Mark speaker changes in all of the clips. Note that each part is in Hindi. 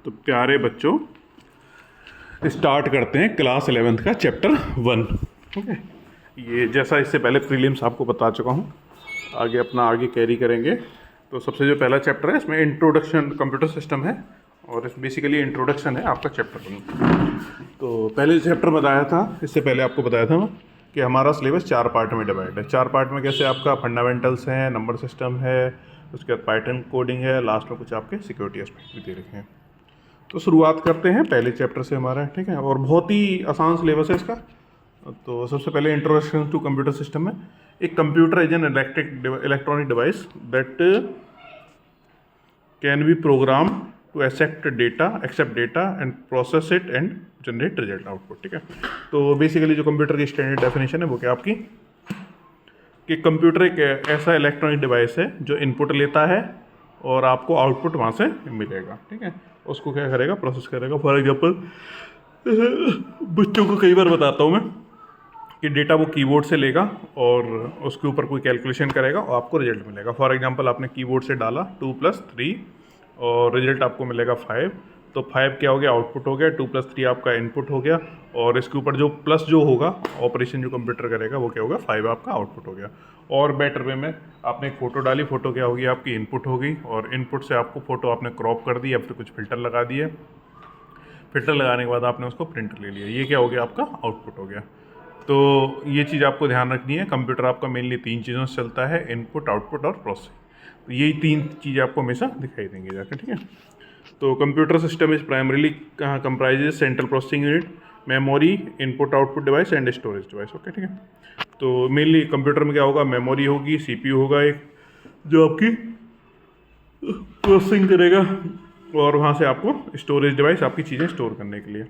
Speaker 1: तो प्यारे बच्चों, स्टार्ट करते हैं क्लास 11th का चैप्टर 1। ओके, ये जैसा इससे पहले प्रीलिम्स आपको बता चुका हूँ, आगे कैरी करेंगे। तो सबसे जो पहला चैप्टर है इसमें इंट्रोडक्शन कंप्यूटर सिस्टम है, और इस बेसिकली इंट्रोडक्शन है आपका चैप्टर 1। तो पहले चैप्टर बताया था, इससे पहले आपको बताया था कि हमारा सिलेबस 4 पार्ट में डिवाइड है। 4 पार्ट में कैसे आपका फंडामेंटल्स हैं, नंबर सिस्टम है, उसके बाद पाइथन कोडिंग है, लास्ट में कुछ आपके सिक्योरिटी एस्पेक्ट भी दे रखे हैं। तो शुरुआत करते हैं पहले चैप्टर से हमारा, ठीक है, और बहुत ही आसान सिलेबस है इसका। तो सबसे पहले इंट्रोडक्शन टू कंप्यूटर सिस्टम में, एक computer is an electronic device that can be program to accept data and process it and generate result output. ठीक है, तो बेसिकली जो कंप्यूटर की स्टैंडर्ड डेफिनेशन है वो क्या आपकी, कि कंप्यूटर एक ऐसा इलेक्ट्रॉनिक डिवाइस है जो इनपुट लेता है और आपको आउटपुट वहाँ से मिलेगा। ठीक है, उसको क्या करेगा, प्रोसेस करेगा। फॉर एग्जांपल बच्चों को कई बार बताता हूँ मैं कि डेटा वो कीबोर्ड से लेगा और उसके ऊपर कोई कैलकुलेशन करेगा और आपको रिजल्ट मिलेगा। फॉर एग्जांपल आपने कीबोर्ड से डाला 2 + 3 और रिजल्ट आपको मिलेगा 5, तो 5 क्या हो गया, आउटपुट हो गया। 2 + 3 आपका इनपुट हो गया, और इसके ऊपर जो प्लस जो होगा ऑपरेशन जो कंप्यूटर करेगा वो क्या होगा, 5 आपका आउटपुट हो गया। और बेटर वे में आपने एक फ़ोटो डाली, फ़ोटो क्या होगी आपकी, इनपुट होगी, और इनपुट से आपको फ़ोटो आपने क्रॉप कर दी या फिर कुछ फ़िल्टर लगा दिए। फ़िल्टर लगाने के बाद आपने उसको प्रिंट ले लिया, ये क्या हो गया आपका आउटपुट हो गया। तो ये चीज़ आपको ध्यान रखनी है, कंप्यूटर आपका मेनली 3 चीज़ों से चलता है, इनपुट, आउटपुट और प्रोसेसिंग। तो यही 3 चीज़ें आपको हमेशा दिखाई देंगी जाकर। ठीक है, तो computer system is primarily comprises central processing unit, memory, input output device and storage device. Okay, ठीक है, तो मेनली कंप्यूटर में क्या होगा, मेमोरी होगी, सीपीयू होगा एक जो आपकी प्रोसेसिंग करेगा, और वहाँ से आपको स्टोरेज डिवाइस आपकी चीज़ें स्टोर करने के लिए।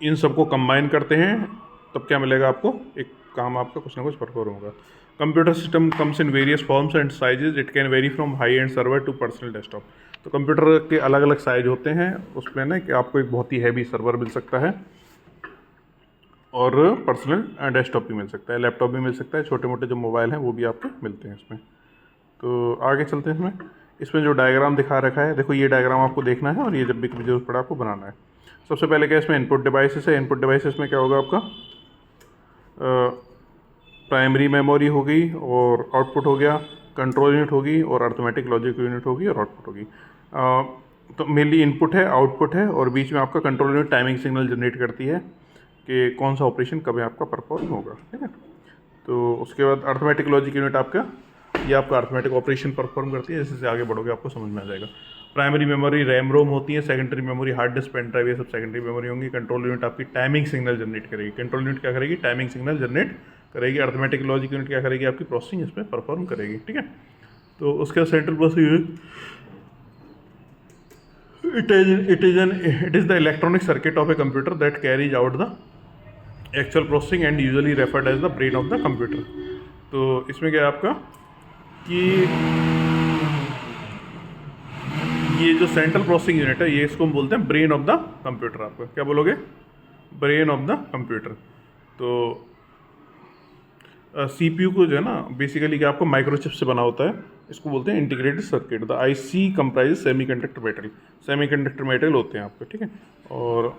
Speaker 1: इन सबको कंबाइन करते हैं तब क्या मिलेगा आपको, एक काम आपका कुछ ना कुछ परफॉर्म होगा। Computer system comes in various forms and sizes, it can vary from high end server to personal desktop. तो कंप्यूटर के अलग अलग साइज होते हैं, उसमें ना कि आपको एक बहुत ही हैवी सर्वर मिल सकता है और पर्सनल डेस्कटॉप भी मिल सकता है, लैपटॉप भी मिल सकता है, छोटे मोटे जो मोबाइल हैं वो भी आपके मिलते हैं इसमें। तो आगे चलते हैं इसमें जो डायग्राम दिखा रखा है, देखो ये डायग्राम आपको देखना है और ये जब भी कभी जरूरत पड़ा आपको बनाना है। सबसे पहले क्या इसमें इनपुट डिवाइसेस है। इनपुट डिवाइसेस में क्या होगा आपका, प्राइमरी मेमोरी होगी और आउटपुट हो गया, कंट्रोल यूनिट होगी और अर्थमेटिक लॉजिक यूनिट होगी और आउटपुट होगी। तो मेनली इनपुट है, आउटपुट है, और बीच में आपका control unit timing signal generate करती है कि कौन सा ऑपरेशन कब आपका परफॉर्म होगा। ठीक है, तो उसके बाद अर्थमेटिक लॉजिक यूनिट आपका, ये आपका अर्थमेटिक ऑपरेशन परफॉर्म करती है। जैसे आगे बढ़ोगे आपको समझ में आ जाएगा। प्राइमरी मेमोरी रैम रोम होती है, secondary memory hard disk, pen drive, ये सब सेकेंडरी मेमोरी होंगी। कंट्रोल यूनिट आपकी टाइमिंग सिग्नल जनरेट करेगी। कंट्रोल यूनिट क्या करेगी, टाइमिंग सिग्नल जनरेट करेगी। अर्थमेटिक लॉजिक यूनिट क्या करेगी, आपकी प्रोसेसिंग इसमें परफॉर्म करेगी। ठीक है, तो उसके बाद central processing unit, it is the electronic circuit of a computer that carries out the actual processing and usually referred as the brain of the computer। तो इसमें क्या है आपका कि ये जो सेंट्रल प्रोसेसिंग यूनिट है, ये इसको हम बोलते हैं ब्रेन ऑफ द कंप्यूटर। आपका क्या बोलोगे, ब्रेन ऑफ द कंप्यूटर। तो सीपीयू को जो है ना, बेसिकली क्या आपको माइक्रोचिप से बना होता है, इसको बोलते हैं integrated circuit. The IC comprise semiconductor metal, semiconductor metal होते हैं आपके। ठीक है, और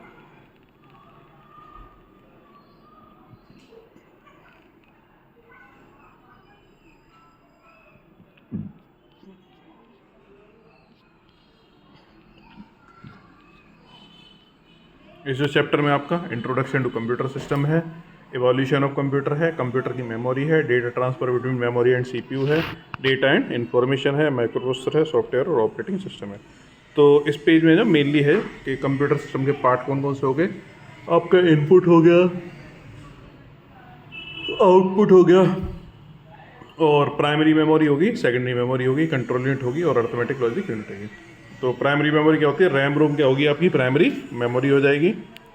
Speaker 1: इस जो चैप्टर में आपका इंट्रोडक्शन टू कंप्यूटर सिस्टम है, इवोल्यूशन ऑफ कंप्यूटर है, कंप्यूटर की मेमोरी है, data transfer between memory and CPU है, डेटा एंड इंफॉर्मेशन है, माइक्रो प्रोसेसर है, सॉफ्टवेयर और ऑपरेटिंग सिस्टम है। तो इस पेज में जो मेनली है कि कंप्यूटर सिस्टम के पार्ट कौन कौन से हो गए, आपका इनपुट हो गया, आउटपुट हो गया, और प्राइमरी मेमोरी होगी, सेकेंडरी मेमोरी होगी, कंट्रोल यूनिट होगी और अर्थमेटिक लॉजिक यूनिट होगी। तो प्राइमरी मेमोरी क्या होती है, रैम रोम क्या होगी आपकी, प्राइमरी मेमोरी हो जाएगी,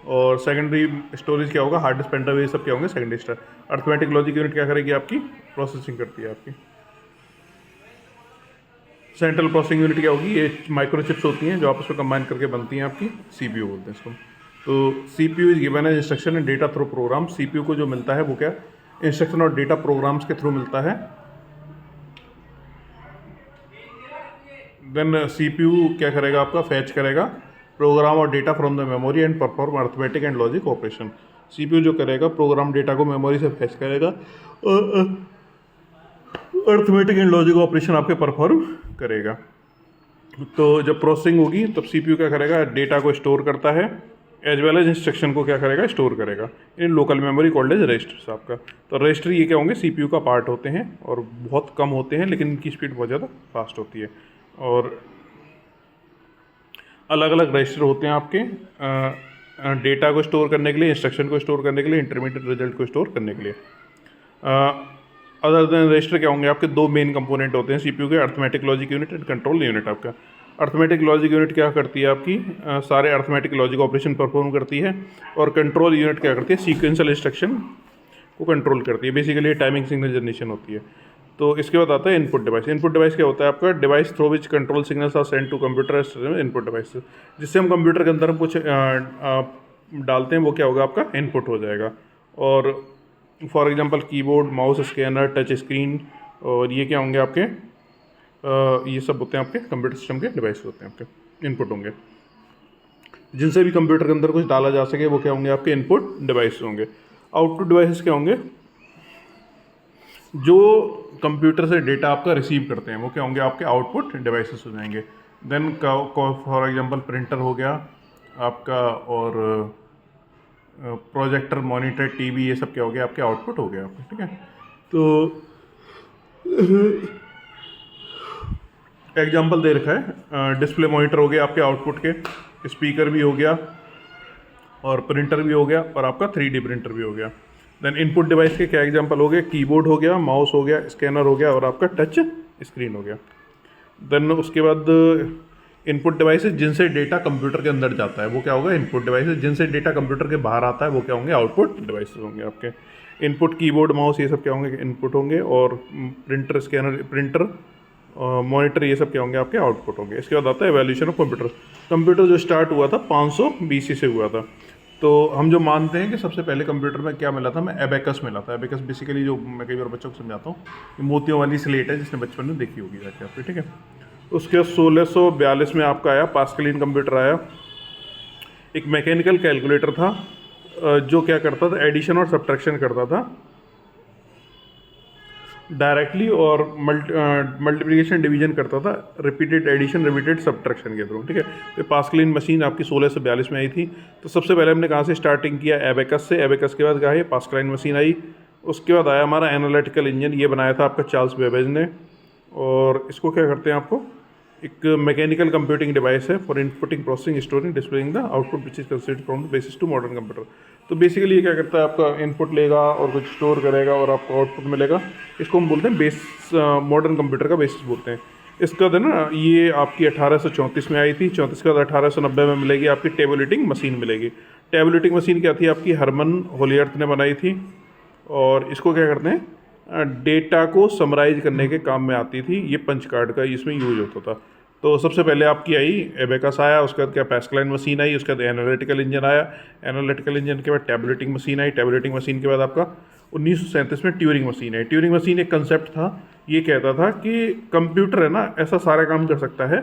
Speaker 1: और सेकेंडरी स्टोरेज क्या होगा, हार्ड डिस्क, पेन ड्राइव, ये सब क्या होंगे secondary storage. Arithmetic logic unit क्या करेगी आपकी, प्रोसेसिंग करती है आपकी। सेंट्रल प्रोसेसिंग यूनिट क्या होगी, ये माइक्रोचिप्स होती हैं जो आपस में कंबाइन करके बनती हैं आपकी, सीपीयू बोलते हैं इसको। तो CPU is given as instruction and data through program. CPU को जो मिलता है वो क्या, इंस्ट्रक्शन और डेटा प्रोग्राम्स के थ्रू मिलता है। देन सीपीयू क्या करेगा आपका, फैच करेगा प्रोग्राम और data from the memory and perform arithmetic and logic operation. CPU जो करेगा प्रोग्राम डेटा को मेमोरी से फैच करेगा और अर्थमेटिक एंड लॉजिक ऑपरेशन आपके परफॉर्म करेगा। तो जब प्रोसेसिंग होगी तब सीपीयू क्या करेगा, डेटा को स्टोर करता है एज वेल एज इंस्ट्रक्शन को क्या करेगा, स्टोर करेगा in local memory called as registers आपका। तो रजिस्टर ये क्या होंगे, सीपीयू का पार्ट होते हैं और बहुत कम होते हैं, लेकिन इनकी स्पीड बहुत ज़्यादा फास्ट होती है। और अलग अलग रजिस्टर होते हैं आपके डेटा को स्टोर करने के लिए, इंस्ट्रक्शन को स्टोर करने के लिए, इंटरमीडिएट रिजल्ट को स्टोर करने के लिए। अदर देन रजिस्टर क्या होंगे आपके, दो मेन कंपोनेंट होते हैं सीपीयू के, arithmetic logic unit and control unit आपका। अर्थमेटिक लॉजिक यूनिट क्या करती है आपकी, सारे अर्थमेटिक लॉजिक ऑपरेशन परफॉर्म करती है, और कंट्रोल यूनिट क्या करती है, सीक्वेंशियल इंस्ट्रक्शन को कंट्रोल करती है। बेसिकली टाइमिंग सिग्नल जनरेशन होती है। तो इसके बाद आता है इनपुट डिवाइस। इनपुट डिवाइस क्या होता है आपका, device through which control signals are send to computer input device, जिससे हम कंप्यूटर के अंदर हम कुछ डालते हैं, वो क्या होगा आपका इनपुट हो जाएगा। और for example keyboard, mouse, scanner, touch screen, और ये क्या होंगे आपके ये सब होते हैं आपके कंप्यूटर सिस्टम के डिवाइस होते हैं, आपके इनपुट होंगे, जिनसे भी कंप्यूटर के अंदर कुछ डाला जा सके, वो क्या होंगे आपके इनपुट डिवाइस होंगे। आउटपुट डिवाइसेस क्या होंगे, जो कंप्यूटर से डेटा आपका रिसीव करते हैं, वो क्या होंगे आपके आउटपुट डिवाइसेस हो जाएंगे। देन फॉर एग्जांपल प्रिंटर हो गया आपका, और प्रोजेक्टर, मॉनिटर, टीवी, ये सब क्या हो गया आपके आउटपुट हो गया आपके, ठीक है। तो एग्जांपल दे रखा है, डिस्प्ले मॉनिटर हो गया आपके आउटपुट के, स्पीकर भी हो गया, और प्रिंटर भी हो गया, और आपका 3D प्रिंटर भी हो गया। देन इनपुट डिवाइस के क्या एग्जांपल हो गए, कीबोर्ड हो गया, माउस हो गया, स्कैनर हो गया, और आपका टच स्क्रीन हो गया। देन उसके बाद इनपुट डिवाइसेस जिनसे डेटा कंप्यूटर के अंदर जाता है, वो क्या होगा इनपुट डिवाइसेस। जिनसे डेटा कंप्यूटर के बाहर आता है, वो क्या होंगे आउटपुट डिवाइसेस होंगे आपके। इनपुट कीबोर्ड, माउस, ये सब क्या होंगे इनपुट होंगे, और प्रिंटर, स्कैनर, प्रिंटर, मॉनिटर, ये सब क्या होंगे आपके आउटपुट होंगे। इसके बाद आता है एवोल्यूशन ऑफ कंप्यूटर। कंप्यूटर जो स्टार्ट हुआ था 500 BC से हुआ था। तो हम जो मानते हैं कि सबसे पहले कंप्यूटर में क्या मिला था, हमें एबेकस मिला था। एबेकस बेसिकली, जो मैं कई बार बच्चों को समझाता हूँ, मोतियों वाली स्लेट है, जिसने बचपन में देखी होगी जाके आपकी, ठीक है। उसके बाद 1642 में आपका आया पास्कलिन कंप्यूटर आया। एक मैकेनिकल कैलकुलेटर था जो क्या करता था, एडिशन और सब्ट्रैक्शन करता था डायरेक्टली, और मल्टीप्लिकेशन डिवीजन करता था रिपीटेड एडिशन, रिपीटेड सब्ट्रैक्शन के थ्रू, ठीक है। तो पास्कलिन मशीन आपकी 1642 में आई थी। तो सबसे पहले हमने कहाँ से स्टार्टिंग किया, एबेकस से। एबेकस के बाद क्या है, पास्कलिन मशीन आई। उसके बाद आया हमारा एनालिटिकल इंजन, ये बनाया था आपका चार्ल्स बेबेज ने। और इसको क्या करते हैं, आपको एक मैकेनिकल कंप्यूटिंग डिवाइस है for inputting, processing, storing, displaying the output which is considered from the basis to modern computer. तो बेसिकली ये क्या करता है, आपका इनपुट लेगा और कुछ स्टोर करेगा और आपको आउटपुट मिलेगा। इसको हम बोलते हैं बेस, मॉडर्न कंप्यूटर का बेसिस बोलते हैं। इसका जो ना, ये आपकी 1834 में आई थी। 34 के बाद 1890 में मिलेगी आपकी टेबुलेटिंग मशीन मिलेगी। टेबुलेटिंग मशीन क्या थी आपकी, हरमन होलियर्थ ने बनाई थी। और इसको क्या करते हैं, डेटा को समराइज करने के काम में आती थी। ये पंच कार्ड का इसमें यूज होता था। तो सबसे पहले आपकी आई एबेकस आया, उसके बाद क्या पास्कलाइन मशीन आई, उसके बाद एनालिटिकल इंजन आया। एनालिटिकल इंजन के बाद टैबुलेटिंग मशीन आई। टैबुलेटिंग मशीन के बाद आपका 1937 में ट्यूरिंग मशीन आई। ट्यूरिंग मशीन एक कंसेप्ट था, ये कहता था कि कंप्यूटर है ना, ऐसा सारा काम कर सकता है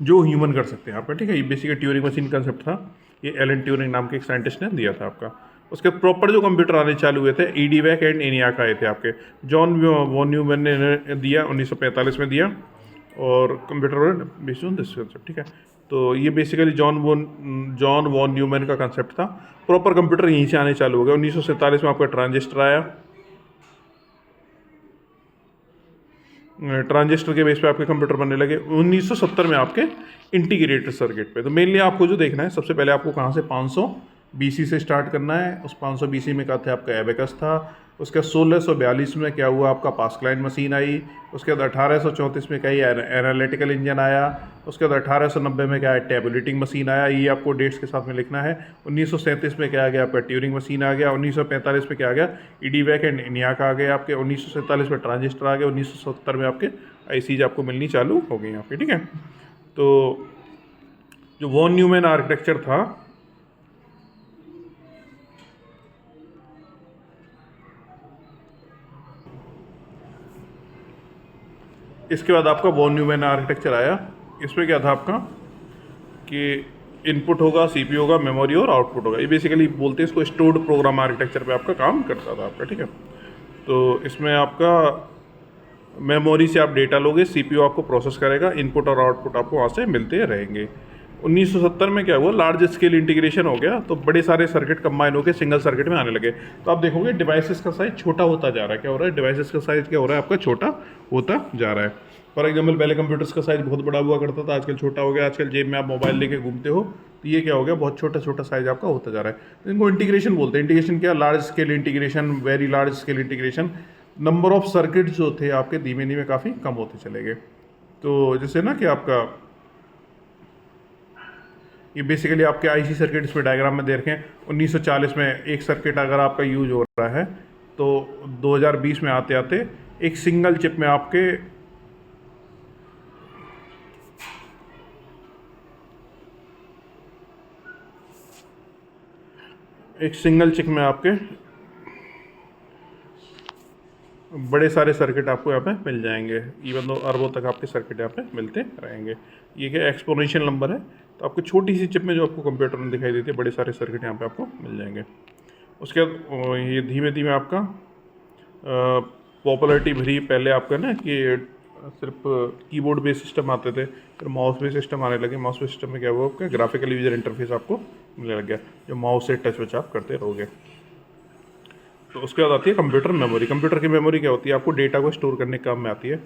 Speaker 1: जो ह्यूमन कर सकते हैं आपका, ठीक है। ये बेसिकली ट्यूरिंग मशीन कंसेप्ट था, ये एलन ट्यूरिंग नाम के एक साइंटिस्ट ने दिया था आपका। उसके प्रॉपर जो कंप्यूटर आने चालू हुए थे, EDVAC एंड ENIAC आए थे आपके। जॉन वॉन न्यूमैन ने दिया 1945 में दिया, और computer based on this concept, ठीक है। तो ये बेसिकली जॉन वॉन न्यूमैन का कंसेप्ट था। प्रॉपर कंप्यूटर यहीं से आने चालू हो गया। 1947 में आपका ट्रांजिस्टर आया। ट्रांजिस्टर के बेस पे आपके कंप्यूटर बनने लगे। 1970 में आपके इंटीग्रेटेड सर्किट पे। तो मेनली आपको जो देखना है, सबसे पहले आपको कहाँ से 500 BC से स्टार्ट करना है। उस 500 BC में क्या थे, आपका एबेकस था। उसके 1642 में क्या हुआ, आपका पास्कलाइन मशीन आई। उसके बाद 1834 में क्या एनालिटिकल इंजन आया। उसके बाद 1890 में क्या है, टैबुलेटिंग मशीन आया। ये आपको डेट्स के साथ में लिखना है। 1937 में क्या आ गया, आपका ट्यूरिंग मशीन आ गया। 1945 में क्या आ गया, EDVAC एंड ENIAC आ गए आपके। 1947 में ट्रांजिस्टर आ गए। 1970 में आपके ICs आपको मिलनी चालू हो गई आपकी, ठीक है। तो जो वॉन न्यूमैन आर्किटेक्चर था, इसके बाद आपका वॉन न्यूमैन आर्किटेक्चर आया। इसमें क्या था आपका कि इनपुट होगा, सीपीयू होगा, मेमोरी और आउटपुट होगा। ये बेसिकली बोलते हैं इसको स्टोर्ड प्रोग्राम आर्किटेक्चर पे आपका काम करता था आपका, ठीक है। तो इसमें आपका मेमोरी से आप डेटा लोगे, सीपीयू आपको प्रोसेस करेगा, इनपुट और आउटपुट आपको वहाँ से मिलते रहेंगे। 1970 में क्या हुआ, लार्ज स्केल इंटीग्रेशन हो गया, तो बड़े सारे सर्किट कंबाइन होकर सिंगल सर्किट में आने लगे। तो आप देखोगे डिवाइसेस का साइज छोटा होता जा रहा है। क्या हो रहा है, डिवाइसेस का साइज क्या हो रहा है आपका, छोटा होता जा रहा है। फॉर एग्जाम्पल पहले कंप्यूटर्स का साइज बहुत बड़ा हुआ करता था, आजकल छोटा हो गया। आजकल जेब में आप मोबाइल लेके घूमते हो तो ये क्या हो गया, बहुत छोटा छोटा साइज आपका होता जा रहा है। तो इनको इंटीग्रेशन बोलते हैं। इंटीग्रेशन क्या, large scale integration, very large scale integration. Number of circuit जो थे आपके धीमे धीमे काफ़ी कम होते चले गए। तो जैसे ना कि आपका ये बेसिकली आपके आईसी सर्किट इसमें डायग्राम में दे रखे हैं। 1940 में एक सर्किट अगर आपका यूज हो रहा है तो 2020 में आते आते एक सिंगल चिप में आपके बड़े सारे सर्किट आपको यहाँ पे मिल जाएंगे। इवन दो अरबों तक आपके सर्किट यहाँ पे मिलते रहेंगे। ये क्या एक्सपोनेंशियल नंबर है। तो आपको छोटी सी चिप में जो आपको कंप्यूटर में दिखाई देती है, बड़े सारे सर्किट यहाँ पे आपको मिल जाएंगे। उसके बाद ये धीमे धीमे आपका पॉपुलरिटी भरी। पहले आपका ना कि सिर्फ कीबोर्ड बेस्ड सिस्टम आते थे, फिर माउस बेस्ड सिस्टम आने लगे। माउस बेस्ड सिस्टम में क्या हुआ, आपका ग्राफिकल यूजर इंटरफेस आपको मिलने लग गया, जो माउस से टच वच आप करते रहोगे। तो उसके बाद आती है कंप्यूटर मेमोरी। कंप्यूटर की मेमोरी क्या होती है, आपको डेटा को स्टोर करने के काम में आती है।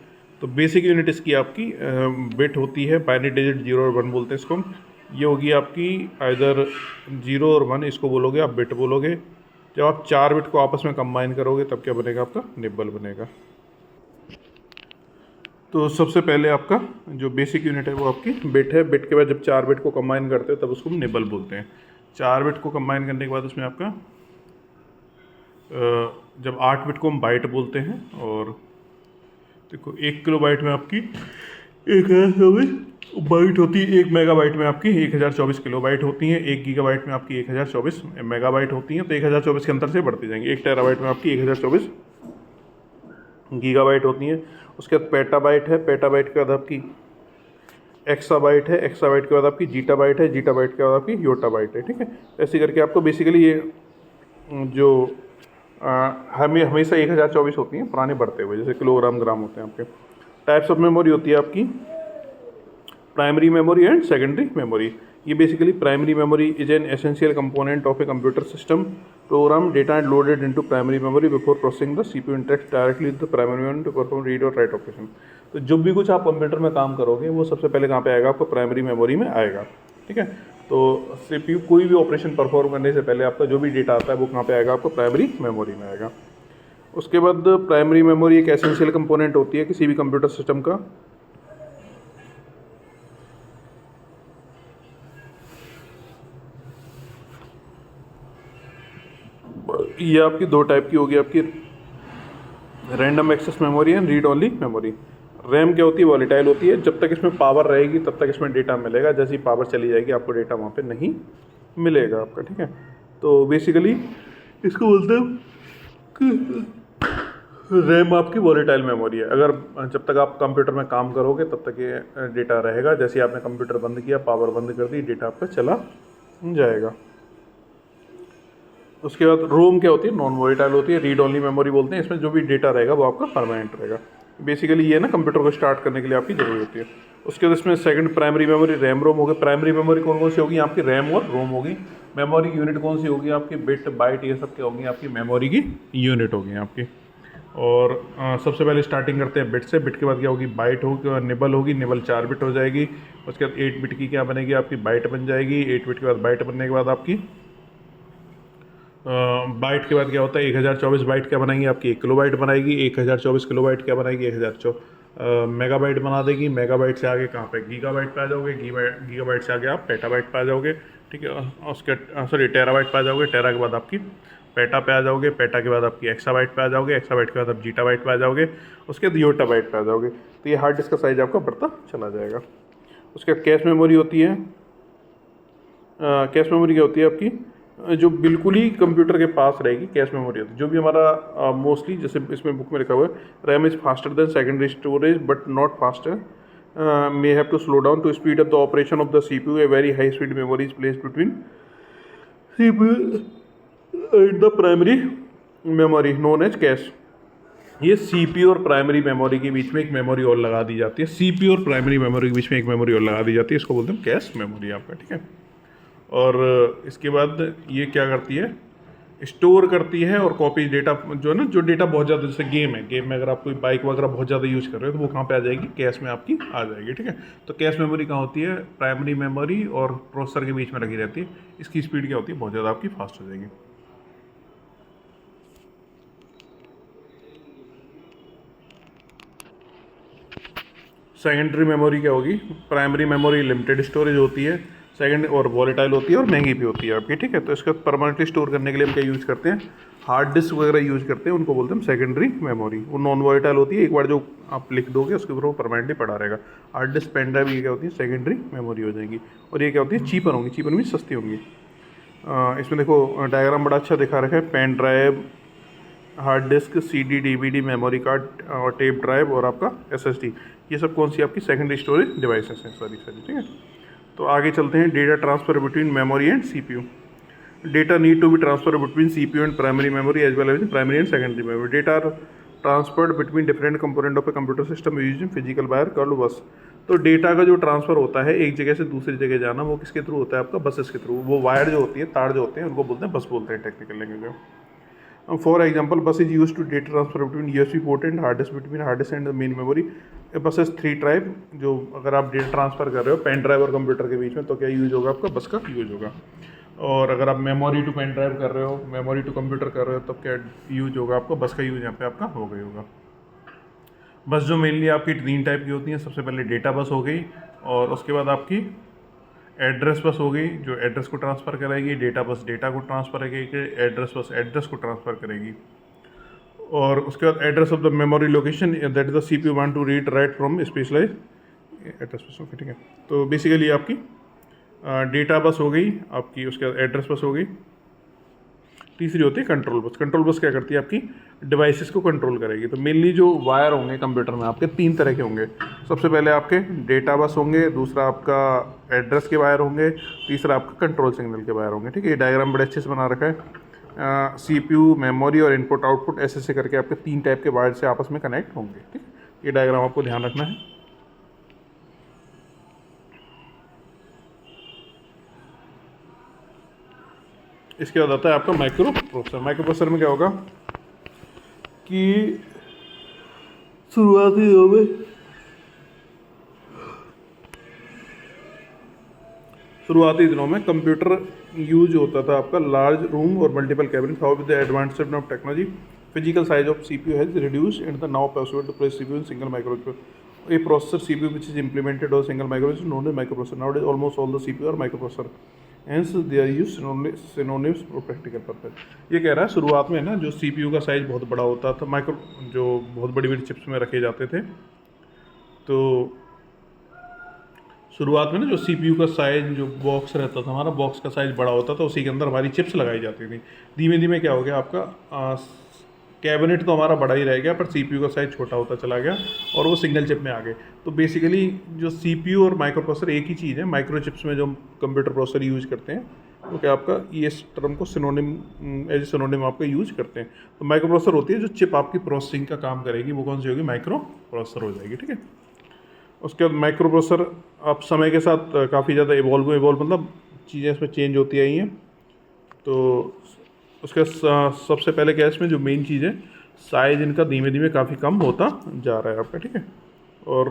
Speaker 1: तो बेसिक यूनिट इसकी आपकी बिट होती है, बाइनरी डिजिट 0 और 1 बोलते हैं इसको। ये होगी आपकी आइदर 0 और 1, इसको बोलोगे आप बिट बोलोगे। जब आप 4 बिट को आपस में कंबाइन करोगे तब क्या बनेगा, आपका निब्बल बनेगा। तो सबसे पहले आपका जो बेसिक यूनिट है वो आपकी बिट है। बिट के बाद जब 4 बिट को कंबाइन करते हो तब उसको निब्बल बोलते हैं। 4 बिट को कंबाइन करने के बाद उसमें आपका जब 8 बिट को हम बाइट बोलते हैं। और देखो 1 किलो बाइट में आपकी 1024 बाइट होती है, 1 मेगाबाइट में आपकी 1024 किलो बाइट होती हैं, 1 गीगाबाइट में आपकी 1024 मेगाबाइट होती हैं। तो 1024 के अंतर से बढ़ती जाएंगी। 1 टेराबाइट में आपकी 1024 गीगाबाइट होती हैं। उसके बाद पेटाबाइट है, पेटाबाइट के बाद आपकी एक्साबाइट है, एक्साबाइट के बाद आपकी जीटाबाइट है, जीटाबाइट के बाद आपकी योटाबाइट है, ठीक है। ऐसे करके आपको बेसिकली ये जो हमें हमेशा 1024 होती हैं, पुराने बढ़ते हुए, जैसे किलोग्राम ग्राम होते हैं आपके। टाइप्स ऑफ मेमोरी होती है आपकी primary memory and secondary memory. ये basically primary memory is an essential component of a computer system. Program data and loaded into primary memory before processing the CPU interact directly with the primary memory to perform read और राइट ऑपरेशन। तो जो भी कुछ आप कंप्यूटर में काम करोगे वो सबसे पहले कहाँ पे आएगा, आपको प्राइमरी मेमोरी में आएगा, ठीक है। तो सीपीयू कोई भी ऑपरेशन परफॉर्म करने से पहले आपका जो भी डेटा आता है वो कहाँ पे आएगा, आपको प्राइमरी मेमोरी में आएगा। उसके बाद प्राइमरी मेमोरी एक एसेंशियल कंपोनेंट होती है किसी भी कंप्यूटर सिस्टम का। ये आपकी दो टाइप की होगी, आपकी random access memory and read only memory. RAM क्या होती है, वॉलेटाइल होती है। जब तक इसमें पावर रहेगी तब तक इसमें डेटा मिलेगा, जैसे ही पावर चली जाएगी आपको डेटा वहाँ पे नहीं मिलेगा आपका, ठीक है। तो बेसिकली इसको बोलते हैं कि रैम आपकी वॉलेटाइल मेमोरी है। अगर जब तक आप कंप्यूटर में काम करोगे तब तक ये डेटा रहेगा, जैसे ही आपने कंप्यूटर बंद किया, पावर बंद कर दी, डेटा आपका चला जाएगा। उसके बाद रोम क्या होती है, नॉन वॉलेटाइल होती है, रीड ओनली मेमोरी बोलते हैं। इसमें जो भी डेटा रहेगा वो आपका परमानेंट रहेगा। बेसिकली ये ना कंप्यूटर को स्टार्ट करने के लिए आपकी जरूरत होती है। उसके बाद इसमें second primary memory RAM ROM हो गई। प्राइमरी मेमोरी कौन कौन सी होगी, आपकी रैम और रोम होगी। मेमोरी की यूनिट कौन सी होगी, आपकी बिट बाइट ये सब क्या होगी, आपकी मेमोरी की यूनिट होगी आपकी। और सबसे पहले स्टार्टिंग करते हैं बिट से। बिट के बाद क्या होगी, बाइट होगी और निबल होगी। निबल 4 बिट हो जाएगी। उसके बाद 8 बिट की क्या बनेगी, आपकी बाइट बन जाएगी। 8 बिट के बाद बाइट बनने के बाद आपकी बाइट के बाद क्या होता है, 1024 बाइट क्या बनाएंगी, आपकी 1 किलोबाइट बनाएगी। 1024 किलोबाइट क्या बनाएगी, 1024 मेगाबाइट बना देगी। मेगाबाइट से आगे कहाँ पे, गीगाबाइट पे आ जाओगे। गीगाबाइट से आगे आप पेटाबाइट पे आ जाओगे, ठीक है। उसके टेराबाइट पे आ जाओगे। टेरा के बाद आपकी पेटा पे आ जाओगे। पेटा के बाद आपकी एक्साबाइट पे आ जाओगे। एक्साबाइट के बाद आप जीटाबाइट पे आ जाओगे। उसके बाद योटाबाइट पे आ जाओगे। तो ये हार्ड डिस्क का साइज आपका बढ़ता चला जाएगा। उसके बाद कैश मेमोरी होती है। कैश मेमोरी क्या होती है आपकी, जो बिल्कुल ही कंप्यूटर के पास रहेगी कैश मेमोरी होती है। जो भी हमारा मोस्टली जैसे इसमें बुक में लिखा हुआ है RAM is faster than secondary storage but not faster, may have to slow down to speed up the operation of the CPU. A very high speed memory is placed between CPU and the primary memory known as cache. ये CPU और प्राइमरी मेमोरी के बीच में एक मेमोरी और लगा दी जाती है। CPU और प्राइमरी मेमोरी के बीच में एक मेमोरी और लगा दी जाती है, इसको बोलते हैं कैश मेमोरी आपका, ठीक है। और इसके बाद ये क्या करती है, स्टोर करती है और कॉपी डेटा जो है ना, जो डेटा बहुत ज़्यादा, जैसे गेम में अगर आप कोई बाइक वगैरह बहुत ज़्यादा यूज़ कर रहे हो तो वो कहाँ पे आ जाएगी, कैश में आपकी आ जाएगी, ठीक है। तो कैश मेमोरी कहाँ होती है, प्राइमरी मेमोरी और प्रोसेसर के बीच में रखी रहती है। इसकी स्पीड क्या होती है, बहुत ज़्यादा आपकी फास्ट हो जाएगी। सेकेंडरी मेमोरी क्या होगी, प्राइमरी मेमोरी लिमिटेड स्टोरेज होती है, सेकंड और वॉलेटाइल होती है और महंगी भी होती है आपकी, ठीक है। तो इसका परमानेंटली स्टोर करने के लिए हम क्या यूज़ करते हैं, हार्ड डिस्क वगैरह यूज़ करते हैं, उनको बोलते हैं सेकेंडरी मेमोरी। वो नॉन वॉलेटाइल होती है, एक बार जो आप लिख दोगे उसके ऊपर वो परमानेंटली पड़ा रहेगा। हार्ड डिस्क, पेन ड्राइव, ये क्या होती है, सेकेंडरी मेमोरी हो जाएंगी। और ये क्या होती है, चीपर होंगी, चीपर भी सस्ती होंगी। इसमें देखो डायग्राम बड़ा अच्छा दिखा रखा है, pen drive, hard disk, CD, DVD, memory card और टेप ड्राइव और आपका SSD, ये सब कौन सी आपकी सेकेंडरी स्टोरेज डिवाइसेस हैं सारी, ठीक है। तो आगे चलते हैं, data transfer between memory and CPU। Data need to be transfer between CPU and primary memory as well as primary and secondary memory. Data are transferred between different component of a computer system using physical wire called bus. तो डेटा का जो ट्रांसफर होता है एक जगह से दूसरी जगह जाना, वो किसके थ्रू होता है, आपका बसेस के थ्रू। वो वायर जो होती है, तार जो होते हैं, उनको बोलते हैं बस, बोलते हैं टेक्निकल लैंग्वेज में। For example, bus is use to data transfer between USB port and hard disk, between hard disk and main memory. Bus is 3 type. जो अगर आप डेटा ट्रांसफर कर रहे हो पेन ड्राइव और कंप्यूटर के बीच में, तो क्या यूज होगा, आपका बस का यूज होगा। और अगर आप मेमोरी टू पेन ड्राइव कर रहे हो, मेमोरी टू कंप्यूटर कर रहे हो, तब क्या यूज होगा, आपका बस का यूज यहाँ पे आपका हो गई होगा। बस जो मेनली आपकी 3 टाइप की होती हैं, सबसे पहले डेटा बस हो गई, और उसके बाद आपकी एड्रेस बस हो गई, जो एड्रेस को ट्रांसफ़र करेगी। डेटा बस डेटा को ट्रांसफ़र करेगी, एड्रेस बस एड्रेस को ट्रांसफ़र करेगी। और उसके बाद address of the memory location that is the CPU want to read write from specialize address bus, okay, ठीक है। तो बेसिकली आपकी डेटा बस हो गई आपकी, उसके बाद एड्रेस बस हो गई। तीसरी होती है कंट्रोल बस। कंट्रोल बस क्या करती है, आपकी डिवाइसेस को कंट्रोल करेगी। तो मेनली जो वायर होंगे कंप्यूटर में आपके 3 तरह के होंगे। सबसे पहले आपके डेटा बस होंगे, दूसरा आपका एड्रेस के वायर होंगे, तीसरा आपका कंट्रोल सिग्नल के वायर होंगे, ठीक है। ये डायग्राम बड़े अच्छे से बना रखा है। CPU, मेमोरी और इनपुट आउटपुट ऐसे करके आपके 3 टाइप के वायर से आपस में कनेक्ट होंगे, ठीक है। ये डायग्राम आपको ध्यान रखना है। इसके बाद आता है आपका माइक्रो प्रोसेसर। माइक्रो प्रोसेसर में क्या होगा कि शुरुआती दिनों में कंप्यूटर यूज होता था आपका लार्ज रूम और multiple cabinet. How with the advancement of technology physical size of CPU has reduced and the now possible to place CPU in single micro. A processor CPU which is implemented on single microprocessor is known as microprocessor. Nowadays almost all the CPU are microprocessor. Hence they are used synonyms for practical purpose. ये कह रहा है शुरुआत में ना जो CPU का साइज़ बहुत बड़ा होता था, माइक्रो जो बहुत बड़ी बड़ी चिप्स में रखे जाते थे, तो शुरुआत में ना जो CPU का साइज़ जो बॉक्स रहता था हमारा, बॉक्स का साइज़ बड़ा होता था, उसी के अंदर हमारी चिप्स लगाई जाती थी। धीमे धीमे क्या हो गया, आपका कैबिनेट तो हमारा बड़ा ही रह गया, पर CPU का साइज़ छोटा होता चला गया और वो सिंगल चिप में आ गए। तो बेसिकली जो CPU और माइक्रो प्रोसेसर एक ही चीज़ है। माइक्रो चिप्स में जो कंप्यूटर प्रोसेसर यूज़ करते हैं तो क्या आपका इस टर्म को सिनोनिम एज सिनोनिम आपका यूज़ करते हैं। तो माइक्रो प्रोसेसर होती है जो चिप आपकी प्रोसेसिंग का काम करेगी, वो कौन सी होगी, माइक्रो प्रोसेसर हो जाएगी, ठीक है। उसके बाद माइक्रो प्रोसेसर अब समय के साथ काफ़ी ज़्यादा इवॉल्व मतलब चीज़ें इसमें चेंज होती आई हैं। तो उसके सबसे पहले क्या है, इसमें जो मेन चीज़ है, साइज़ इनका धीमे धीमे काफ़ी कम होता जा रहा है आपका, ठीक है। और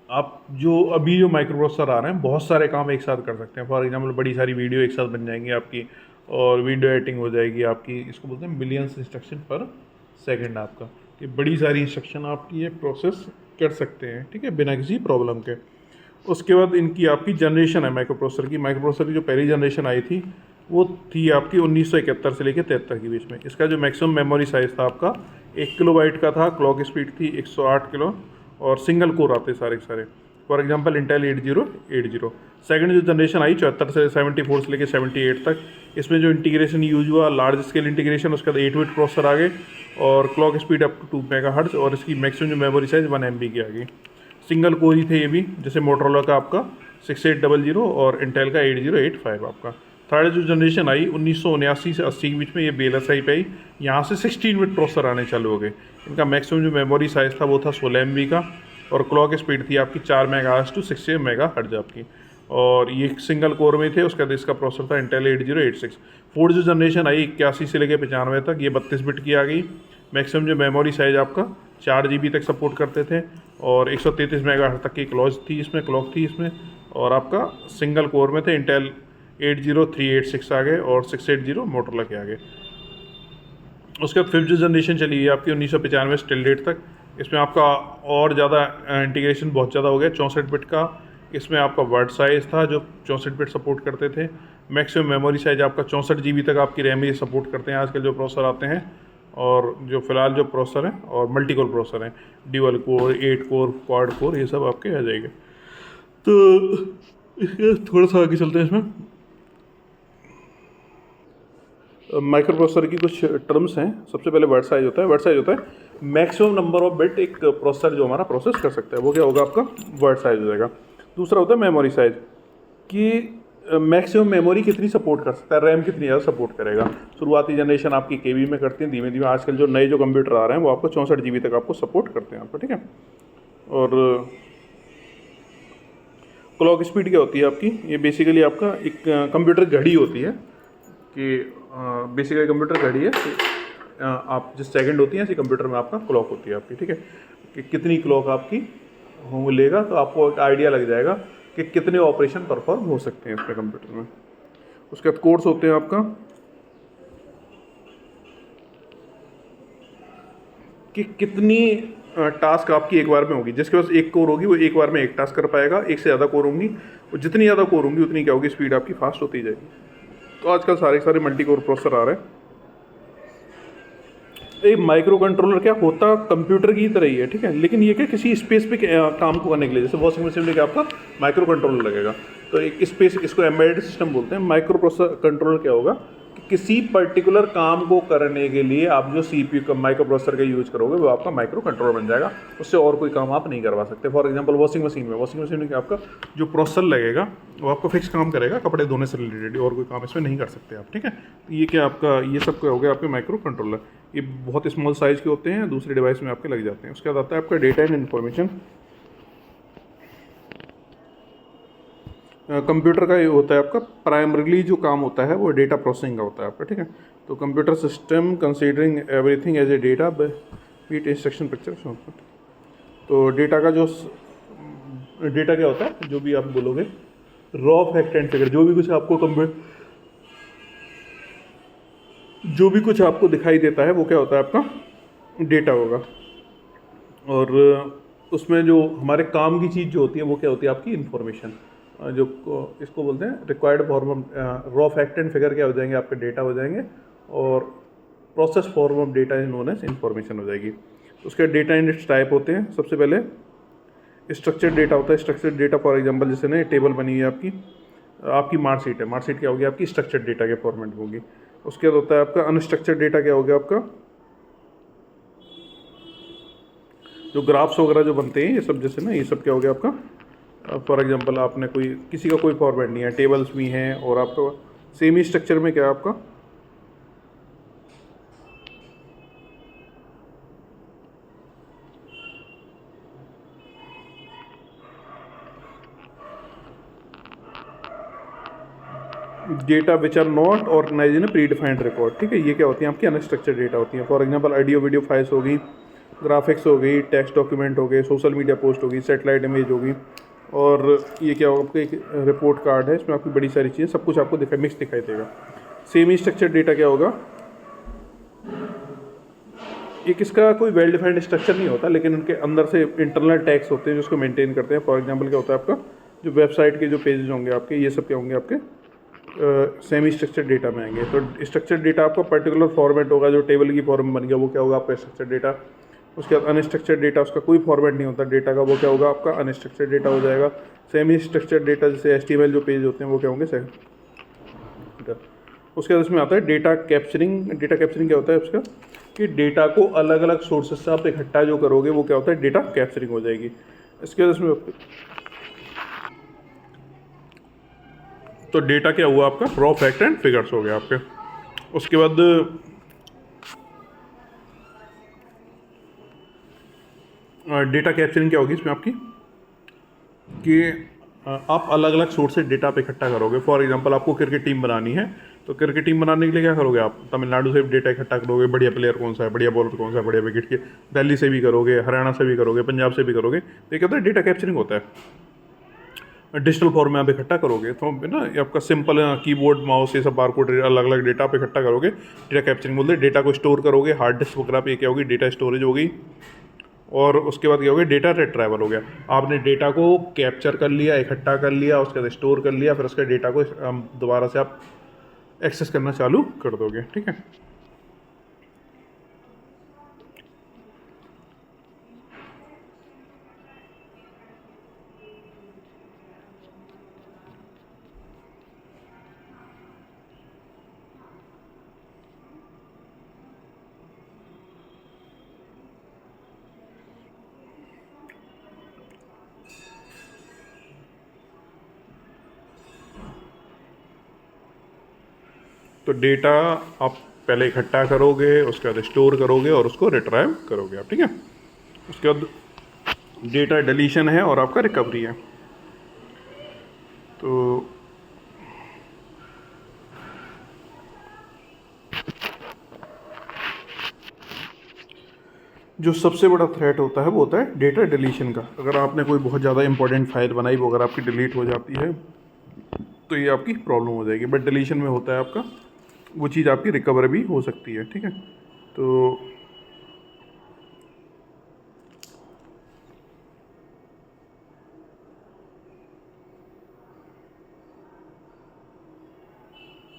Speaker 1: आप जो अभी जो माइक्रो प्रोसेसर आ रहे हैं बहुत सारे काम एक साथ कर सकते हैं। फॉर एग्जांपल बड़ी सारी वीडियो एक साथ बन जाएंगी आपकी, और वीडियो एडिटिंग हो जाएगी आपकी। इसको बोलते हैं मिलियंस इंस्ट्रक्शन पर सेकंड आपका, कि बड़ी सारी इंस्ट्रक्शन आप ये प्रोसेस कर सकते हैं, ठीक है, बिना किसी प्रॉब्लम के। उसके बाद इनकी आपकी जनरेशन है माइक्रो प्रोसेसर की। माइक्रो प्रोसेसर की जो पहली जनरेशन आई थी वो थी आपकी 1971 से लेकर 73 के बीच में। इसका जो मैक्सिमम मेमोरी साइज़ था आपका 1 किलोबाइट का था, क्लॉक स्पीड थी 108 किलो, और सिंगल कोर आते सारे के सारे। For example Intel 8080। सेकंड जो जनरेशन आई 74 से 74 से लेकर 78 तक, इसमें जो इंटीग्रेशन यूज हुआ लार्ज स्केल इंटीग्रेशन, उसके बाद 8 बिट प्रोसेसर आ गए और clock speed up to 2 megahertz और इसकी मैक्सिमम जो मेमोरी साइज 1 MB की आ गई। सिंगल कोर ही थे ये भी, जैसे मोटरोला का आपका 6800 और इंटेल का 8085 आपका। थर्ड जो जनरेशन आई 1979 से 80 के बीच में, ये VLSI पे आई। यहाँ से 16 बिट प्रोसेसर आने चालू हो गए। इनका मैक्सिमम जो मेमोरी साइज़ था वो था 16 MB का और क्लॉक स्पीड थी आपकी 4 मेगाहर्ट्ज़ टू 6 मेगाहर्ट्ज़ आपकी, और ये सिंगल कोर में थे। उसके बाद इसका प्रोसेसर था इंटेल 8086। फोर्थ जो जनरेशन आई 81 से लेकर 95 तक, ये 32 बिट की आ गई। मैक्सिमम जो मेमोरी साइज़ आपका 4 GB तक सपोर्ट करते थे और 133 मेगाहर्ट्ज़ तक की क्लॉक थी इसमें, और आपका सिंगल कोर में थे। इंटेल 80386 आ गए और 680 मोटरोला के आ गए। उसके बाद फिफ्थ जो जनरेशन चली है आपकी 1995 स्टिल डेट तक, इसमें आपका और ज़्यादा इंटीग्रेशन बहुत ज़्यादा हो गया, 64 बिट का। इसमें आपका वर्ड साइज़ था जो 64 बिट सपोर्ट करते थे। मैक्सिमम मेमोरी साइज आपका 64 GB तक आपकी रैम ये सपोर्ट करते हैं आजकल जो प्रोसेसर आते हैं, और जो फ़िलहाल जो प्रोसेसर हैं और मल्टी कोर प्रोसेसर हैं, dual core, 8 core, quad core, ये सब आपके आ जाएंगे। तो इसके थोड़ा सा आगे चलते हैं। इसमें माइक्रो प्रोसेसर की कुछ टर्म्स हैं। सबसे पहले वर्ड साइज होता है। वर्ड साइज होता है मैक्सिमम नंबर ऑफ बिट एक प्रोसेसर जो हमारा प्रोसेस कर सकता है, वो क्या होगा आपका वर्ड साइज हो जाएगा। दूसरा होता है मेमोरी साइज, कि मैक्सिमम मेमोरी कितनी सपोर्ट कर सकता है, रैम कितनी ज़्यादा सपोर्ट करेगा। शुरुआती जनरेशन आपकी KB में करते हैं, धीमे धीमे आजकल जो नए जो कंप्यूटर आ रहे हैं वो आपको 64 GB तक आपको सपोर्ट करते हैं आपको, ठीक है। और क्लॉक स्पीड क्या होती है आपकी, ये बेसिकली आपका एक कंप्यूटर घड़ी होती है, कि बेसिकली कंप्यूटर घड़ी है कि आप जिस सेकंड होती है इसी कंप्यूटर में आपका क्लॉक होती है आपकी, ठीक है। कि कितनी क्लॉक आपकी हो लेगा तो आपको एक आइडिया लग जाएगा कि कितने ऑपरेशन परफॉर्म हो सकते हैं इसके कंप्यूटर में। उसके बाद कोर्स होते हैं आपका, कि कितनी टास्क आपकी एक बार में होगी। जिसके पास एक कोर होगी वो एक बार में एक टास्क कर पाएगा, एक से ज़्यादा कोर होंगी, और जितनी ज़्यादा कोर होंगी उतनी क्या होगी, स्पीड आपकी फास्ट होती जाएगी। तो आजकल सारे मल्टी कोर प्रोसेसर आ रहे हैं। एक माइक्रो कंट्रोलर क्या होता कंप्यूटर की तरह ही है, ठीक है, लेकिन ये क्या किसी स्पेसिफिक काम को करने के लिए, जैसे वॉशिंग मशीन में क्या आपका माइक्रो कंट्रोलर लगेगा, तो एक स्पेस, इसको एम्बेडेड सिस्टम बोलते हैं। माइक्रो प्रोसेसर कंट्रोलर क्या होगा कि किसी पर्टिकुलर काम को करने के लिए आप जो CPU का माइक्रो प्रोसेसर का यूज करोगे वो आपका माइक्रो कंट्रोलर बन जाएगा। उससे और कोई काम आप नहीं करवा सकते। फॉर एग्जांपल वॉशिंग मशीन में क्या आपका जो प्रोसेसर लगेगा वो आपको फिक्स काम करेगा, कपड़े धोने से रिलेटेड, और कोई काम इसमें नहीं कर सकते आप, ठीक है। तो ये क्या आपका, ये सब क्या हो गया आपके माइक्रो कंट्रोलर। ये बहुत स्मॉल साइज़ के होते हैं, दूसरे डिवाइस में आपके लग जाते हैं। उसके बाद आता है आपका डेटा एंड इन्फॉर्मेशन। कंप्यूटर का ये होता है आपका प्राइमरीली जो काम होता है वो डेटा प्रोसेसिंग का होता है आपका, ठीक है। तो computer system considering everything as a data beat instruction picture. तो डेटा का जो डेटा क्या होता है, जो भी आप बोलोगे रॉ फैक्ट एंड फिगर, जो भी कुछ आपको दिखाई देता है वो क्या होता है आपका डेटा होगा। और उसमें जो हमारे काम की चीज़ जो होती है वो क्या होती है आपकी इन्फॉर्मेशन, जो इसको बोलते हैं required form of raw fact and figure क्या हो जाएंगे आपके डेटा हो जाएंगे, और process form of data is known as information हो जाएगी। उसके डेटा इन इट्स टाइप होते हैं। सबसे पहले स्ट्रक्चर्ड डेटा होता है। स्ट्रक्चर्ड डेटा फॉर एग्जांपल जैसे ना टेबल बनी है आपकी मार्कशीट है, मार्कशीट क्या होगी आपकी स्ट्रक्चर्ड डेटा के फॉर्मेट में होगी। उसके बाद होता है आपका अनस्ट्रक्चर्ड डेटा, क्या हो गया आपका जो ग्राफ्स वगैरह जो बनते हैं ये सब, जैसे ना ये सब क्या हो गया आपका फॉर एग्जांपल आपने किसी का कोई फॉर्मेट नहीं है, टेबल्स भी हैं, और आपका सेम ही स्ट्रक्चर में क्या है आपका data which are not organize in pre defined record, ठीक है। ये क्या होती है आपकी अनस्ट्रक्चर्ड डेटा होती है। For example audio video files हो गई, ग्राफिक्स हो गई, टेक्स्ट डॉक्यूमेंट हो गए, सोशल मीडिया पोस्ट होगी, सैटेलाइट इमेज होगी, और ये क्या होगा आपका एक रिपोर्ट कार्ड है, इसमें आपकी बड़ी सारी चीज़ें सब कुछ आपको मिक्स दिखाई देगा। सेमी स्ट्रक्चर्ड डेटा क्या होगा, एक इसका कोई वेल डिफाइंड स्ट्रक्चर नहीं होता, लेकिन उनके अंदर से इंटरनल टैग्स होते हैं जो उसको मेंटेन करते हैं। फॉर एग्जांपल क्या होता है आपका जो वेबसाइट के जो पेजेस होंगे आपके, ये सब क्या होंगे आपके सेमी स्ट्रक्चर्ड डेटा में आएंगे। तो स्ट्रक्चर्ड डेटा आपका पर्टिकुलर फॉर्मेट होगा, जो टेबल की फॉर्म बन गया वो क्या होगा आपका स्ट्रक्चर्ड डेटा। उसके बाद अनस्ट्रक्चर्ड डेटा, उसका कोई फॉर्मेट नहीं होता डेटा का, वो क्या होगा आपका अनस्ट्रक्चर्ड डेटा हो जाएगा। सेमी स्ट्रक्चर्ड डेटा जैसे HTML जो पेज होते हैं वो क्या होंगे उसके बाद इसमें आता है डेटा कैप्चरिंग। डेटा कैप्चरिंग क्या होता है उसका, कि डेटा को अलग अलग सोर्सेस से आप इकट्ठा जो करोगे वो क्या होता है डेटा कैप्चरिंग हो जाएगी। इसके बाद इसमें तो डेटा क्या हुआ आपका, रॉ फैक्ट एंड फिगर्स हो गया आपके। उसके बाद डेटा कैप्चरिंग क्या होगी इसमें आपकी, कि आप अलग अलग सोर्स से डेटा पे इकट्ठा करोगे। फॉर एग्जांपल आपको क्रिकेट टीम बनानी है, तो क्रिकेट टीम बनाने के लिए क्या करोगे आप, तमिलनाडु से डेटा इकट्ठा करोगे, बढ़िया प्लेयर कौन सा है, बढ़िया बॉलर कौन सा है, बढ़िया विकेट के, दिल्ली से भी करोगे, हरियाणा से भी करोगे, पंजाब से भी करोगे। तो ये क्या होता है डेटा कैप्चरिंग होता है। डिजिटल फॉर्म में आप इकट्ठा करोगे तो ना ये आपका सिंपल कीबोर्ड माउस ये सब बारकोड अलग अलग डेटा पे इकट्ठा करोगे, डेटा कैप्चरिंग बोलते हैं। डेटा को स्टोर करोगे हार्ड डिस्क वगैरह पे, क्या होगी डेटा स्टोरेज होगी। और उसके बाद क्या हो गया डेटा रिट्राइवल हो गया। आपने डेटा को कैप्चर कर लिया, इकट्ठा कर लिया, उसके बाद स्टोर कर लिया, फिर उसके डेटा को दोबारा से आप एक्सेस करना चालू कर दोगे, ठीक है। तो डेटा आप पहले इकट्ठा करोगे, उसके बाद स्टोर करोगे और उसको रिट्राइव करोगे आप, ठीक है। उसके बाद डेटा डिलीशन है और आपका रिकवरी है। तो जो सबसे बड़ा थ्रेट होता है वो होता है डेटा डिलीशन का। अगर आपने कोई बहुत ज़्यादा इंपॉर्टेंट फाइल बनाई, वो अगर आपकी डिलीट हो जाती है तो ये आपकी प्रॉब्लम हो जाएगी। बट डिलीशन में होता है आपका वो चीज़ आपकी रिकवर भी हो सकती है, ठीक है। तो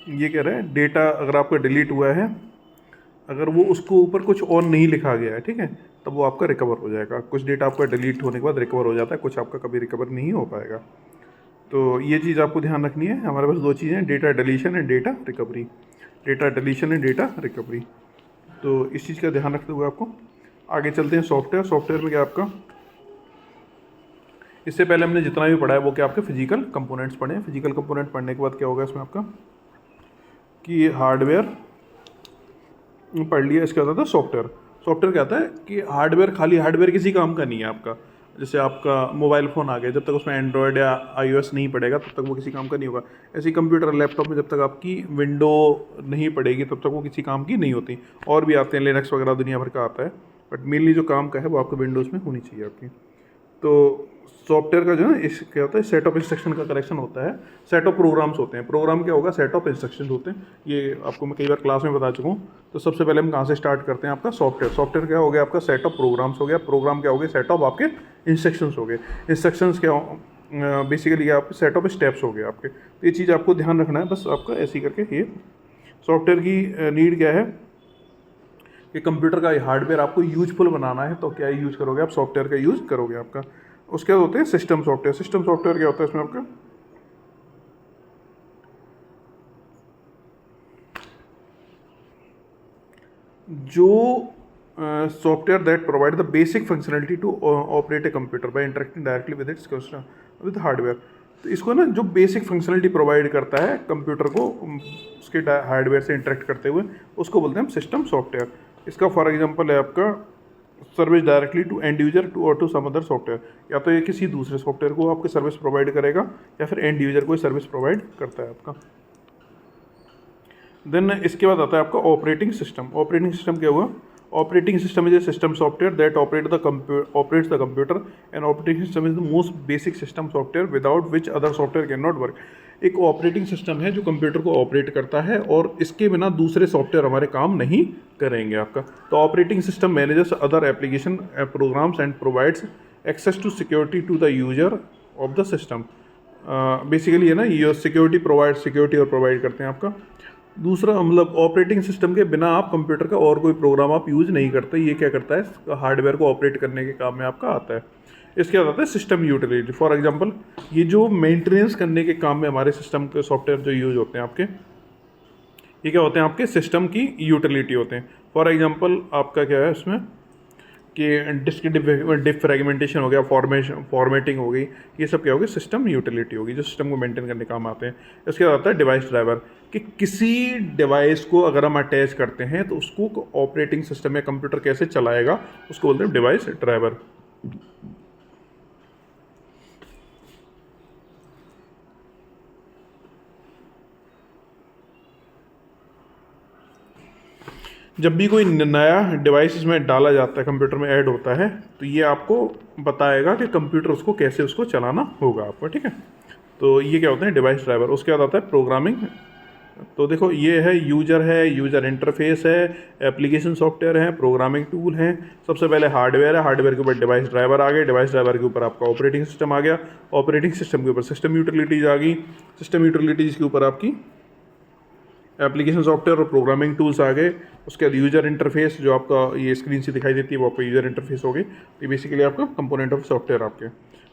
Speaker 1: ये कह रहे हैं डेटा अगर आपका डिलीट हुआ है, अगर वो उसको ऊपर कुछ और नहीं लिखा गया है, ठीक है, तब वो आपका रिकवर हो जाएगा। कुछ डेटा आपका डिलीट होने के बाद रिकवर हो जाता है, कुछ आपका कभी रिकवर नहीं हो पाएगा। तो ये चीज़ आपको ध्यान रखनी है। हमारे पास दो चीज़ें हैं, data deletion and data recovery. Data deletion and data recovery, तो इस चीज़ का ध्यान रखते हुए आपको आगे चलते हैं। सॉफ्टवेयर, सॉफ्टवेयर में क्या आपका, इससे पहले हमने जितना भी पढ़ा है वो क्या आपके फिजिकल कंपोनेंट्स पढ़े हैं। फिजिकल कंपोनेंट पढ़ने के बाद क्या होगा इसमें आपका, कि हार्डवेयर पढ़ लिया। इसके बाद आता है सॉफ्टवेयर। सॉफ्टवेयर क्या होता है कि हार्डवेयर, खाली हार्डवेयर किसी काम का नहीं है आपका। जैसे आपका मोबाइल फ़ोन आ गया, जब तक उसमें एंड्रॉयड या iOS नहीं पड़ेगा तब तक वो किसी काम का नहीं होगा। ऐसे ही कंप्यूटर लैपटॉप में जब तक आपकी विंडो नहीं पड़ेगी तब तक वो किसी काम की नहीं होती। और भी आते हैं, लिनक्स वगैरह दुनिया भर का आता है, बट मेनली जो काम का है वो आपको विंडोज़ में होनी चाहिए आपकी। तो सॉफ्टवेयर का जो है इस क्या होता है, सेट ऑफ इंस्ट्रक्शन का कलेक्शन होता है, सेट ऑफ प्रोग्राम्स होते हैं। प्रोग्राम क्या होगा, सेट ऑफ इंस्ट्रक्शन होते हैं। ये आपको मैं कई बार क्लास में बता चुका हूँ। तो सबसे पहले हम कहाँ से स्टार्ट करते हैं, आपका सॉफ्टवेयर। सॉफ्टवेयर क्या हो गया आपका, सेट ऑफ प्रोग्राम्स हो गया। प्रोग्राम क्या हो गया, सेट ऑफ आपके इंस्ट्रक्शंस हो गए। इंस्ट्रक्शंस क्या बेसिकली आपके सेट ऑफ स्टेप्स हो गए आपके। तो ये चीज़ आपको ध्यान रखना है बस आपका, ऐसे ही करके। ये सॉफ्टवेयर की नीड क्या है कि कंप्यूटर का हार्डवेयर आपको यूजफुल बनाना है, तो क्या यूज़ करोगे आप, सॉफ्टवेयर का यूज़ करोगे आपका। उसके बाद होते हैं सिस्टम सॉफ्टवेयर। सिस्टम सॉफ्टवेयर क्या होता है इसमें आपका, जो software that provide the basic functionality to operate a computer by interacting directly with its with hardware. तो इसको ना जो बेसिक फंक्शनलिटी प्रोवाइड करता है कंप्यूटर को उसके हार्डवेयर से इंटरेक्ट करते हुए, उसको बोलते हैं हम सिस्टम सॉफ्टवेयर। इसका फॉर एग्जांपल है आपका service directly to end user to some other software. या तो ये किसी दूसरे सॉफ्टवेयर को आपके सर्विस प्रोवाइड करेगा या फिर एंड यूजर को सर्विस प्रोवाइड करता है आपका। देन इसके बाद आता है आपका ऑपरेटिंग सिस्टम। ऑपरेटिंग सिस्टम क्या हुआ, operating system is a system software that operates the computer and operating system is the most basic system software without which other software can not work. एक ऑपरेटिंग सिस्टम है जो कंप्यूटर को ऑपरेट करता है और इसके बिना दूसरे सॉफ्टवेयर हमारे काम नहीं करेंगे आपका। तो operating system manages other application programs and provides access to security to the user of the system. Basically है ना, ये सिक्योरिटी और प्रोवाइड करते हैं आपका। दूसरा मतलब ऑपरेटिंग सिस्टम के बिना आप कंप्यूटर का और कोई प्रोग्राम आप यूज़ नहीं करते। ये क्या करता है, हार्डवेयर को ऑपरेट करने के काम में आपका आता है। इसके बाद आता है सिस्टम यूटिलिटी। फॉर एग्जांपल ये जो मेंटेनेंस करने के काम में हमारे सिस्टम के सॉफ्टवेयर जो यूज होते हैं आपके, ये क्या होते हैं आपके सिस्टम की यूटिलिटी होते हैं। फॉर एग्जांपल आपका क्या है इसमें कि डिस्क डिफ्रेगमेंटेशन हो गया, फॉर्मेटिंग हो गई, ये सब क्या होगी, सिस्टम यूटिलिटी होगी जो सिस्टम को मेंटेन करने काम आते हैं। इसके बाद आता है डिवाइस ड्राइवर, कि किसी डिवाइस को अगर हम अटैच करते हैं तो उसको ऑपरेटिंग सिस्टम या कंप्यूटर कैसे चलाएगा, उसको बोलते हैं डिवाइस ड्राइवर। जब भी कोई नया डिवाइस इसमें डाला जाता है, कंप्यूटर में ऐड होता है, तो ये आपको बताएगा कि कंप्यूटर उसको कैसे उसको चलाना होगा आपको, ठीक है। तो ये क्या होते हैं डिवाइस ड्राइवर। उसके बाद आता है प्रोग्रामिंग। तो देखो ये है यूज़र इंटरफेस है, एप्लीकेशन सॉफ्टवेयर है, प्रोग्रामिंग टूल है। सबसे पहले हार्डवेयर है, हार्डवेयर के ऊपर डिवाइस ड्राइवर आ गए, डिवाइस ड्राइवर के ऊपर आपका ऑपरेटिंग सिस्टम आ गया, ऑपरेटिंग सिस्टम के ऊपर सिस्टम यूटिलिटीज़ आ गई, सिस्टम यूटिलिटीज़ के ऊपर आपकी एप्लीकेशन सॉफ्टवेयर और प्रोग्रामिंग टूल्स आ गए। उसके बाद यूज़र इंटरफेस, जो आपका ये स्क्रीन से दिखाई देती है वो आपका यूज़र इंटरफेस हो गई। तो ये बेसिकली आपका कंपोनेंट ऑफ सॉफ्टवेयर आपके।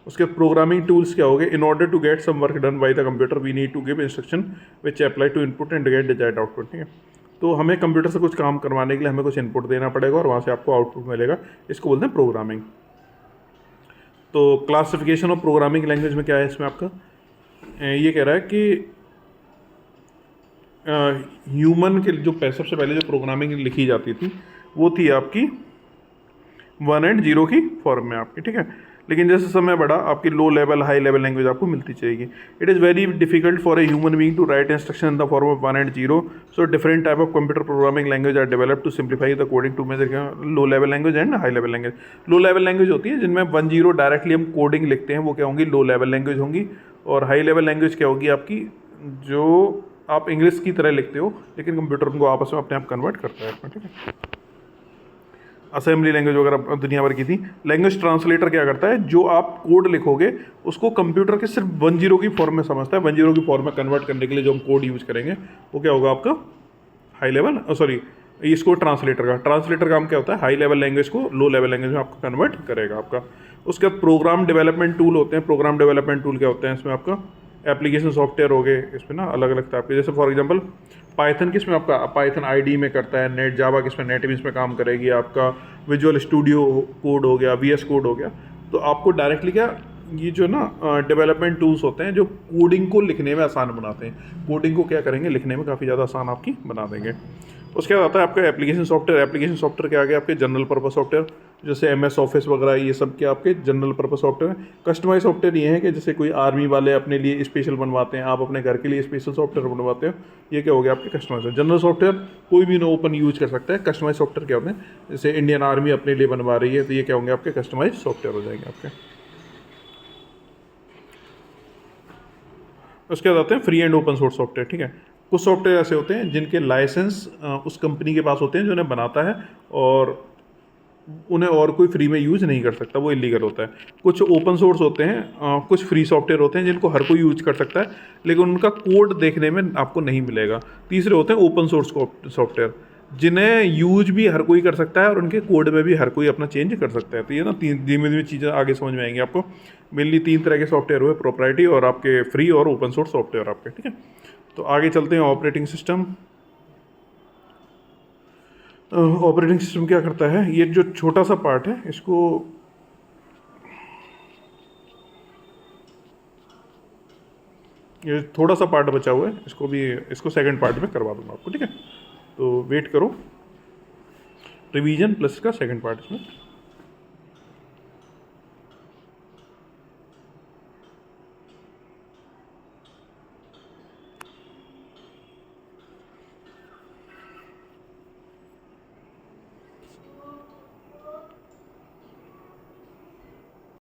Speaker 1: उसके प्रोग्रामिंग टूल्स क्या हो गए, in order to get some work done by the computer we need to give instruction which apply to input and get desired output, ठीक है। तो हमें कंप्यूटर से कुछ काम करवाने के लिए हमें कुछ इनपुट देना पड़ेगा और वहाँ से आपको आउटपुट मिलेगा, इसको बोलते हैं प्रोग्रामिंग। तो क्लासिफिकेशन ऑफ प्रोग्रामिंग लैंग्वेज में क्या है इसमें आपका, ये कह रहा है कि ह्यूमन के जो सबसे पहले जो प्रोग्रामिंग लिखी जाती थी वो थी आपकी 1 और 0 की फॉर्म में आपकी, ठीक है। लेकिन जैसे समय बढ़ा आपकी low level high level language आपको मिलती जाएगी। It is very difficult for a human being to write instruction in the form of 1 और 0, so different type of computer programming language are develop to simplify the coding to major low level language and high level language. Low level language होती है जिनमें 1 0 डायरेक्टली हम कोडिंग लिखते हैं, वो क्या होंगी, लो लेवल लैंग्वेज होंगी। और हाई लेवल लैंग्वेज क्या होगी आपकी, जो आप इंग्लिश की तरह लिखते हो लेकिन कंप्यूटर उनको आपस में अपने आप कन्वर्ट करता है, ठीक है। असेंबली लैंग्वेज वगैरह दुनिया भर की थी। लैंग्वेज ट्रांसलेटर क्या करता है, जो आप कोड लिखोगे उसको कंप्यूटर के सिर्फ 1 0 की फॉर्म में समझता है। 1 0 की फॉर्म में कन्वर्ट करने के लिए जो हम कोड यूज़ करेंगे वो क्या होगा आपका हाई लेवल, सॉरी इसको ट्रांसलेटर काम क्या होता है, हाई लेवल लैंग्वेज को लो लेवल लैंग्वेज में आपको कन्वर्ट करेगा आपका। उसके बाद प्रोग्राम डेवलपमेंट टूल होते हैं। प्रोग्राम डेवलपमेंट टूल क्या होते हैं, इसमें आपका एप्लीकेशन सॉफ्टवेयर हो गए, इसमें ना अलग अलग टाइप के, जैसे फॉर एग्जांपल पाइथन किस में आपका पाइथन आईडी में करता है, नेट जावा किस में नेटबीन्स में काम करेगी, आपका विजुअल स्टूडियो कोड हो गया, वीएस कोड हो गया। तो आपको डायरेक्टली क्या, ये जो ना डेवलपमेंट टूल्स होते हैं जो कोडिंग को लिखने में आसान बनाते हैं, कोडिंग को क्या करेंगे, लिखने में काफ़ी ज़्यादा आसान आपकी बना देंगे। उसके बाद आता है आपका एप्लीकेशन सॉफ्टवेयर। एप्लीकेशन सॉफ्टवेयर के आगे आपके जनरल पर्पस सॉफ्टवेयर, जैसे MS ऑफिस वगैरह, ये सब के आपके जनरल पर्पस सॉफ्टवेयर हैं। कस्टमाइज सॉफ्टवेयर ये है कि जैसे कोई आर्मी वाले अपने लिए स्पेशल बनवाते हैं, आप अपने घर के लिए स्पेशल सॉफ्टवेयर बनवाते हो, ये क्या हो गया आपके कस्टमाइज। जनरल सॉफ्टवेयर कोई भी नो ओपन यूज कर सकता है। कस्टमाइज सॉफ्टवेयर क्या होते हैं, जैसे इंडियन आर्मी अपने लिए बनवा रही है तो ये क्या होंगे आपके कस्टमाइज सॉफ्टवेयर हो जाएंगे आपके। उसके बाद आते हैं free and open source software, ठीक है। कुछ सॉफ्टवेयर ऐसे होते हैं जिनके लाइसेंस उस कंपनी के पास होते हैं जो उन्हें बनाता है, और उन्हें और कोई फ्री में यूज़ नहीं कर सकता, वो इलीगल होता है। कुछ ओपन सोर्स होते हैं, कुछ फ्री सॉफ्टवेयर होते हैं जिनको हर कोई यूज कर सकता है लेकिन उनका कोड देखने में आपको नहीं मिलेगा। तीसरे होते हैं ओपन सोर्स सॉफ्टवेयर जिन्हें यूज भी हर कोई कर सकता है और उनके कोड में भी हर कोई अपना चेंज कर सकता है। तो ये ना धीमे धीमे चीज़ें आगे समझ में आएंगी आपको। मेनली 3 तरह के सॉफ्टवेयर हुए, प्रोप्राइटरी और आपके फ्री और ओपन सोर्स सॉफ्टवेयर आपके, ठीक है। तो आगे चलते हैं ऑपरेटिंग सिस्टम। ऑपरेटिंग सिस्टम क्या करता है, ये जो छोटा सा पार्ट है इसको ये थोड़ा सा पार्ट बचा हुआ है, इसको सेकंड पार्ट में करवा दूंगा आपको, ठीक है। तो वेट करो, रिवीजन प्लस का सेकंड पार्ट इसमें